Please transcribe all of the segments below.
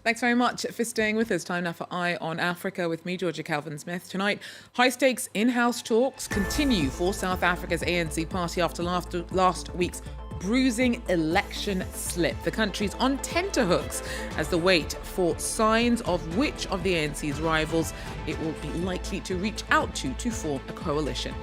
Thanks very much for staying with us. Time now for Eye on Africa with me, Georgia Calvin-Smith. Tonight, high-stakes in-house talks continue for South Africa's ANC party after last week's bruising election slip. The country's on tenterhooks as they wait for signs of which of the ANC's rivals it will be likely to reach out to form a coalition.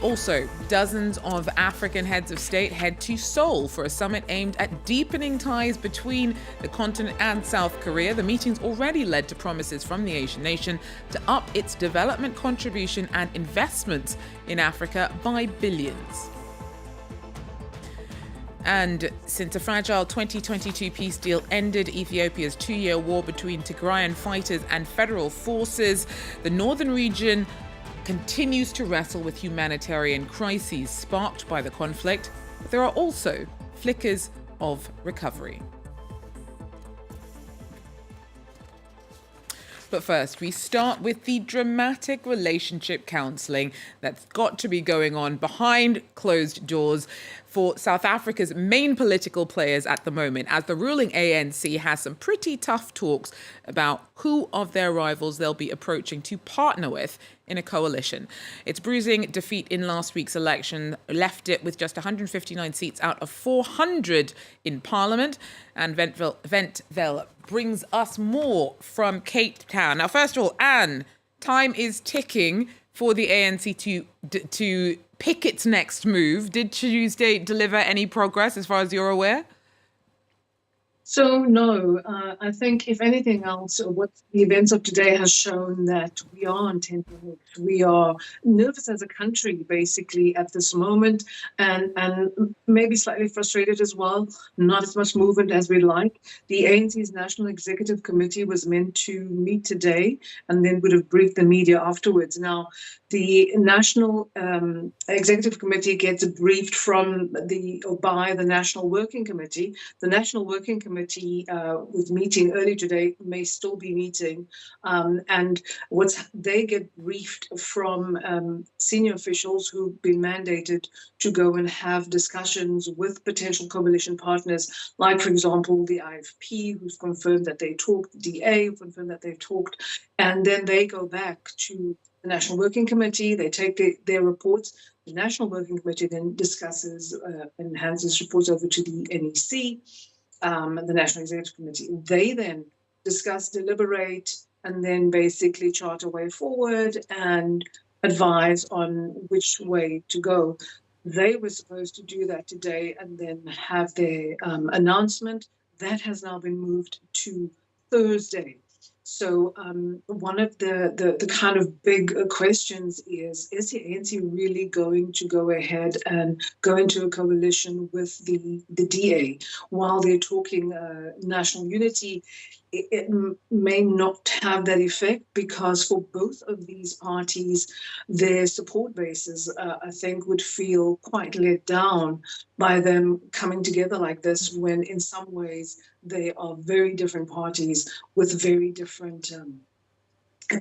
Also, dozens of African heads of state head to Seoul for a summit aimed at deepening ties between the continent and South Korea. The meeting's already led to promises from the Asian nation to up its development contribution and investments in Africa by billions. And since a fragile 2022 peace deal ended Ethiopia's two-year war between Tigrayan fighters and federal forces, the northern region continues to wrestle with humanitarian crises sparked by the conflict, but there are also flickers of recovery. But first, we start with the dramatic relationship counselling that's got to be going on behind closed doors for South Africa's main political players at the moment, as the ruling ANC has some pretty tough talks about who of their rivals they'll be approaching to partner with in a coalition. Its bruising defeat in last week's election left it with just 159 seats out of 400 in Parliament. And Ventville brings us more from Cape Town. Now, first of all, Anne, time is ticking for the ANC to pick its next move. Did Tuesday deliver any progress as far as you're aware? So, no, I think if anything else, what the events of today has shown that we are on tenterhooks. We are nervous as a country, basically, at this moment, and maybe slightly frustrated as well. Not as much movement as we'd like. The ANC's National Executive Committee was meant to meet today and then would have briefed the media afterwards. Now, the National Executive Committee gets briefed by the National Working Committee. The National Working Committee was meeting early today, may still be meeting, and they get briefed from senior officials who've been mandated to go and have discussions with potential coalition partners, like, for example, the IFP, who's confirmed that they talked, the DA, who confirmed that they've talked, and then they go back to the National Working Committee, they take their reports. The National Working Committee then discusses and hands its reports over to the NEC, the National Executive Committee. They then discuss, deliberate, and then basically chart a way forward and advise on which way to go. They were supposed to do that today and then have their announcement. That has now been moved to Thursday. So one of the kind of big questions is the ANC really going to go ahead and go into a coalition with the DA while they're talking national unity? It may not have that effect because for both of these parties, their support bases, I think, would feel quite let down by them coming together like this when in some ways they are very different parties with very different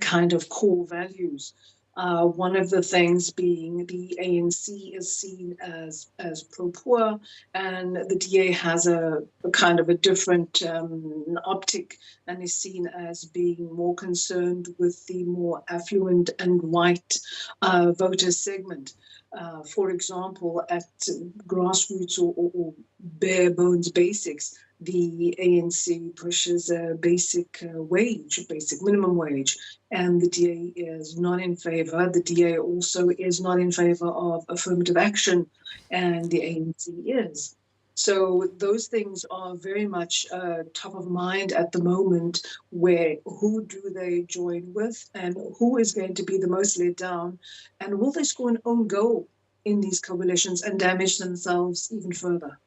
kind of core values. One of the things being the ANC is seen as pro-poor, and the DA has a kind of a different optic and is seen as being more concerned with the more affluent and white voter segment. For example, at grassroots or bare bones basics, the ANC pushes a basic minimum wage, and the DA is not in favor. The DA also is not in favor of affirmative action, and the ANC is. So those things are very much top of mind at the moment, where who do they join with and who is going to be the most let down, and will they score an own goal in these coalitions and damage themselves even further?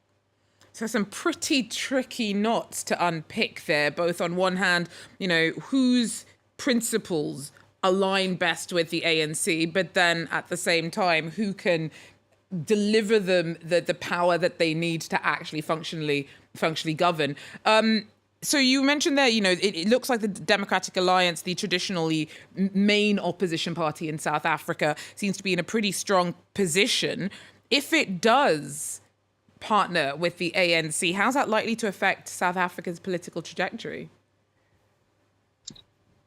So some pretty tricky knots to unpick there, both on one hand, whose principles align best with the ANC, but then at the same time, who can deliver them the power that they need to actually functionally govern. So you mentioned there, it looks like the Democratic Alliance, the traditionally main opposition party in South Africa, seems to be in a pretty strong position. If it does partner with the ANC, how's that likely to affect South Africa's political trajectory?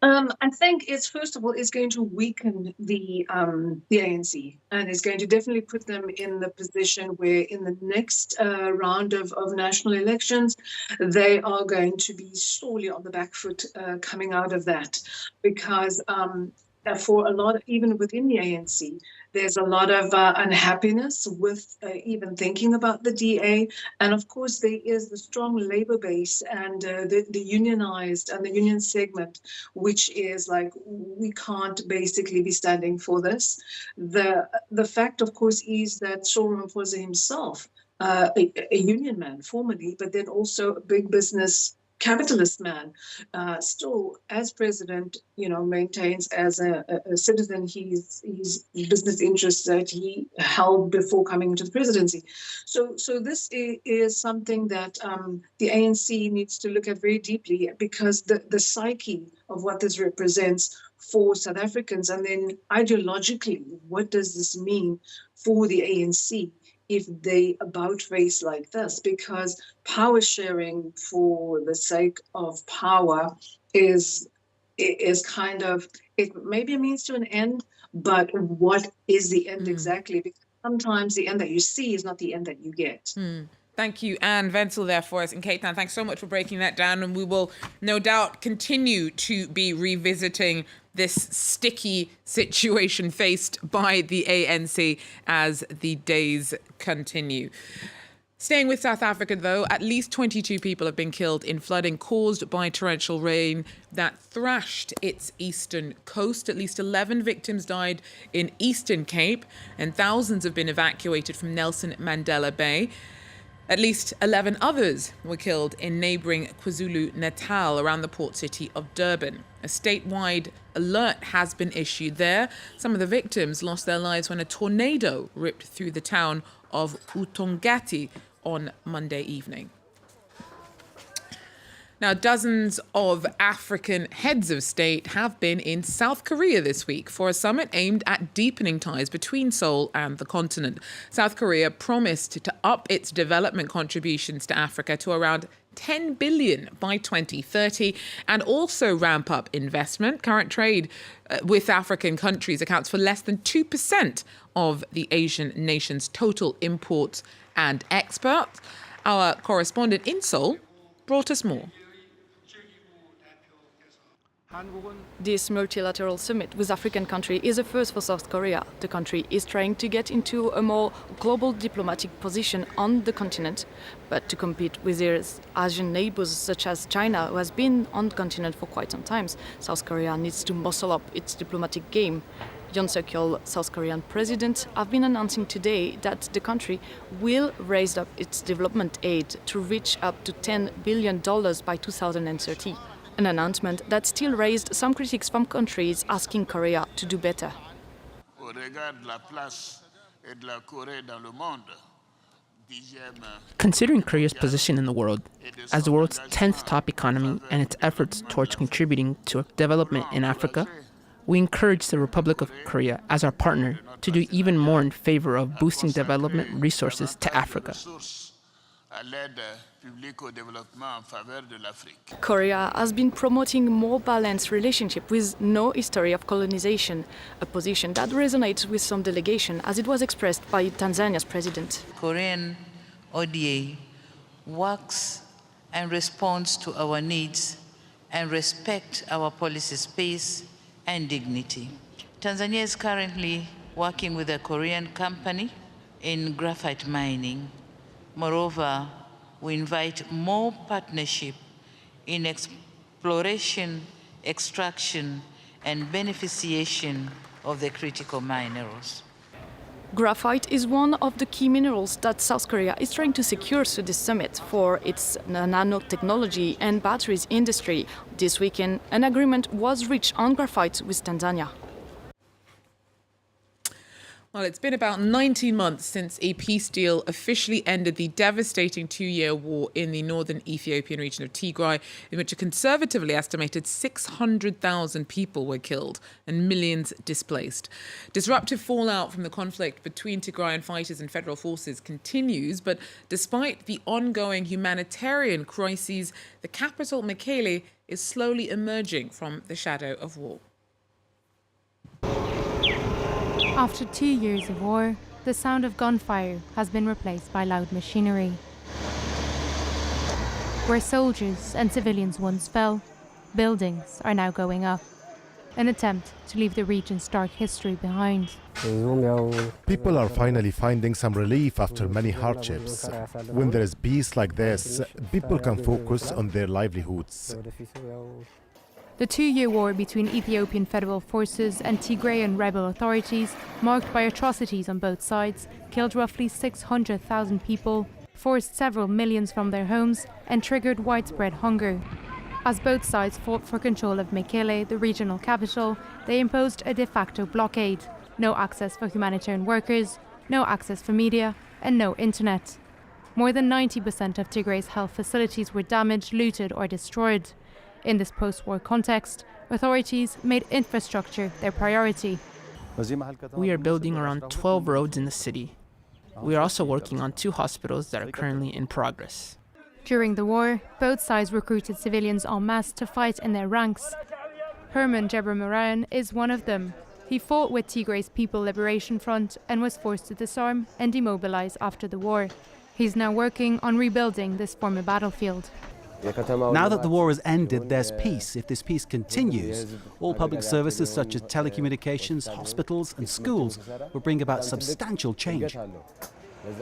I think it's first of all it's going to weaken the ANC, and it's going to definitely put them in the position where in the next round of national elections they are going to be sorely on the back foot coming out of that, because for a lot, even within the ANC, there's a lot of unhappiness with even thinking about the DA. And of course, there is the strong labor base and the unionized and the union segment, which is like, we can't basically be standing for this. The fact, of course, is that Cyril Ramaphosa himself, a union man formerly, but then also a big business capitalist man, still as president, maintains as a citizen his business interests that he held before coming into the presidency. So this is something that the ANC needs to look at very deeply, because the psyche of what this represents for South Africans, and then ideologically, what does this mean for the ANC if they about face like this? Because power sharing for the sake of power is kind of, it maybe a means to an end, but what is the end exactly? Because sometimes the end that you see is not the end that you get. Thank you, Anne Wenzel, there for us. And Kate-Ann, thanks so much for breaking that down. And we will no doubt continue to be revisiting this sticky situation faced by the ANC as the days continue. Staying with South Africa, though, at least 22 people have been killed in flooding caused by torrential rain that thrashed its eastern coast. At least 11 victims died in Eastern Cape, and thousands have been evacuated from Nelson Mandela Bay. At least 11 others were killed in neighbouring KwaZulu-Natal around the port city of Durban. A statewide alert has been issued there. Some of the victims lost their lives when a tornado ripped through the town of Utongati on Monday evening. Now, dozens of African heads of state have been in South Korea this week for a summit aimed at deepening ties between Seoul and the continent. South Korea promised to up its development contributions to Africa to around 10 billion by 2030 and also ramp up investment. Current trade with African countries accounts for less than 2% of the Asian nation's total imports and exports. Our correspondent in Seoul brought us more. This multilateral summit with African countries is a first for South Korea. The country is trying to get into a more global diplomatic position on the continent, but to compete with its Asian neighbors such as China, who has been on the continent for quite some time, South Korea needs to muscle up its diplomatic game. Yoon Suk-yeol, South Korean president, have been announcing today that the country will raise up its development aid to reach up to $10 billion by 2030. An announcement that still raised some critics from countries asking Korea to do better. Considering Korea's position in the world as the world's 10th top economy and its efforts towards contributing to development in Africa, we encourage the Republic of Korea as our partner to do even more in favor of boosting development resources to Africa. Korea has been promoting more balanced relationship with no history of colonization, a position that resonates with some delegation, as it was expressed by Tanzania's president. Korean ODA works and responds to our needs and respect our policy space and dignity. Tanzania is currently working with a Korean company in graphite mining. Moreover, we invite more partnership in exploration, extraction, and beneficiation of the critical minerals. Graphite is one of the key minerals that South Korea is trying to secure through this summit for its nanotechnology and batteries industry. This weekend, an agreement was reached on graphite with Tanzania. Well, it's been about 19 months since a peace deal officially ended the devastating 2-year war in the northern Ethiopian region of Tigray, in which a conservatively estimated 600,000 people were killed and millions displaced. Disruptive fallout from the conflict between Tigrayan fighters and federal forces continues, but despite the ongoing humanitarian crises, the capital, Mekele, is slowly emerging from the shadow of war. After 2 years of war, the sound of gunfire has been replaced by loud machinery. Where soldiers and civilians once fell, buildings are now going up. An attempt to leave the region's dark history behind. People are finally finding some relief after many hardships. When there is peace like this, people can focus on their livelihoods. The 2-year war between Ethiopian federal forces and Tigrayan rebel authorities, marked by atrocities on both sides, killed roughly 600,000 people, forced several millions from their homes, and triggered widespread hunger. As both sides fought for control of Mekele, the regional capital, they imposed a de facto blockade. No access for humanitarian workers, no access for media, and no internet. More than 90% of Tigray's health facilities were damaged, looted, or destroyed. In this post-war context, authorities made infrastructure their priority. We are building around 12 roads in the city. We are also working on 2 hospitals that are currently in progress. During the war, both sides recruited civilians en masse to fight in their ranks. Herman Jebre is one of them. He fought with Tigray's People Liberation Front and was forced to disarm and demobilize after the war. He's now working on rebuilding this former battlefield. Now that the war has ended, there's peace. If this peace continues, all public services such as telecommunications, hospitals and schools will bring about substantial change.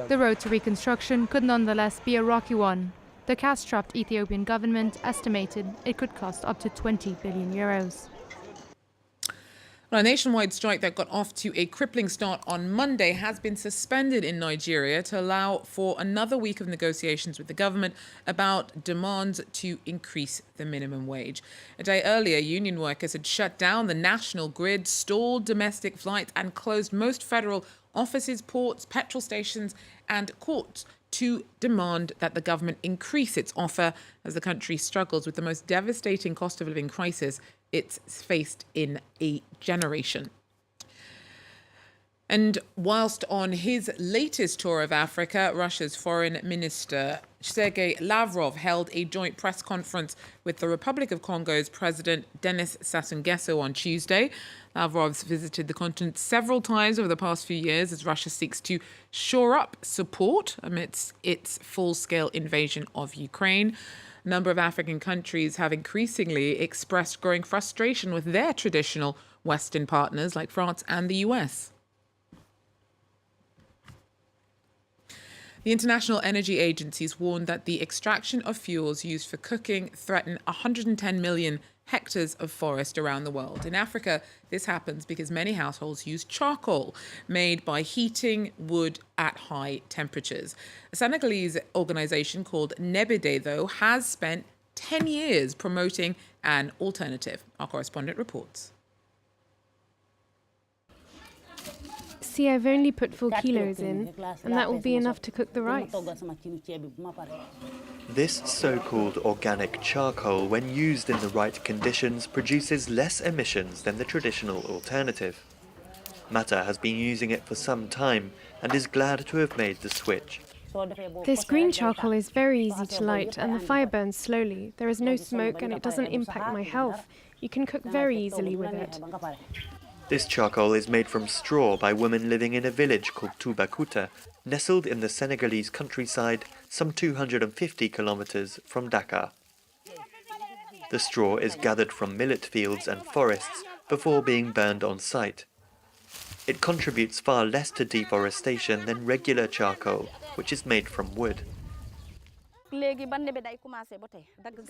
The road to reconstruction could nonetheless be a rocky one. The cash-strapped Ethiopian government estimated it could cost up to 20 billion euros. Well, a nationwide strike that got off to a crippling start on Monday has been suspended in Nigeria to allow for another week of negotiations with the government about demands to increase the minimum wage. A day earlier, union workers had shut down the national grid, stalled domestic flights, and closed most federal offices, ports, petrol stations, and courts to demand that the government increase its offer as the country struggles with the most devastating cost of living crisis it's faced in a generation. And whilst on his latest tour of Africa, Russia's Foreign Minister Sergei Lavrov held a joint press conference with the Republic of Congo's President Denis Sassou Nguesso on Tuesday. Lavrov's visited the continent several times over the past few years as Russia seeks to shore up support amidst its full-scale invasion of Ukraine. A number of African countries have increasingly expressed growing frustration with their traditional Western partners like France and the US. The International Energy Agencies warned that the extraction of fuels used for cooking threaten 110 million hectares of forest around the world. In Africa, this happens because many households use charcoal made by heating wood at high temperatures. A Senegalese organization called Nebede, though, has spent 10 years promoting an alternative. Our correspondent reports. See, I've only put 4 kilos in, and that will be enough to cook the rice. This so-called organic charcoal, when used in the right conditions, produces less emissions than the traditional alternative. Mata has been using it for some time and is glad to have made the switch. This green charcoal is very easy to light, and the fire burns slowly. There is no smoke, and it doesn't impact my health. You can cook very easily with it. This charcoal is made from straw by women living in a village called Toubacouta, nestled in the Senegalese countryside some 250 kilometers from Dakar. The straw is gathered from millet fields and forests before being burned on site. It contributes far less to deforestation than regular charcoal, which is made from wood.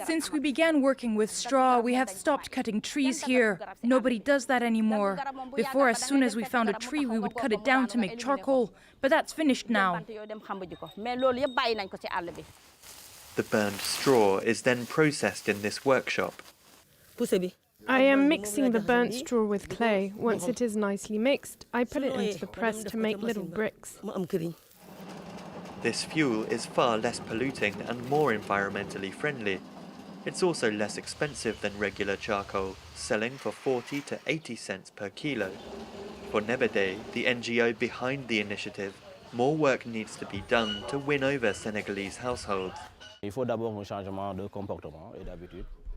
Since we began working with straw, we have stopped cutting trees here. Nobody does that anymore. Before, as soon as we found a tree, we would cut it down to make charcoal, but that's finished now. The burned straw is then processed in this workshop. I am mixing the burnt straw with clay. Once it is nicely mixed, I put it into the press to make little bricks. This fuel is far less polluting and more environmentally friendly. It's also less expensive than regular charcoal, selling for 40 to 80 cents per kilo. For Nebede, the NGO behind the initiative, more work needs to be done to win over Senegalese households.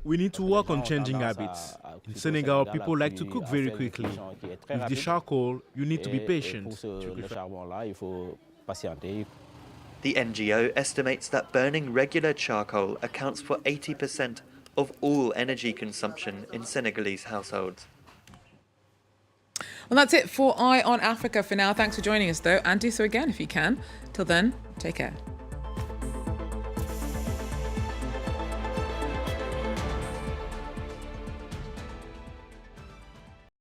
We need to work on changing habits. In Senegal, people like to cook very quickly. With the charcoal, you need to be patient. The NGO estimates that burning regular charcoal accounts for 80% of all energy consumption in Senegalese households. Well, that's it for Eye on Africa for now. Thanks for joining us, though, and do so again if you can. Till then, take care.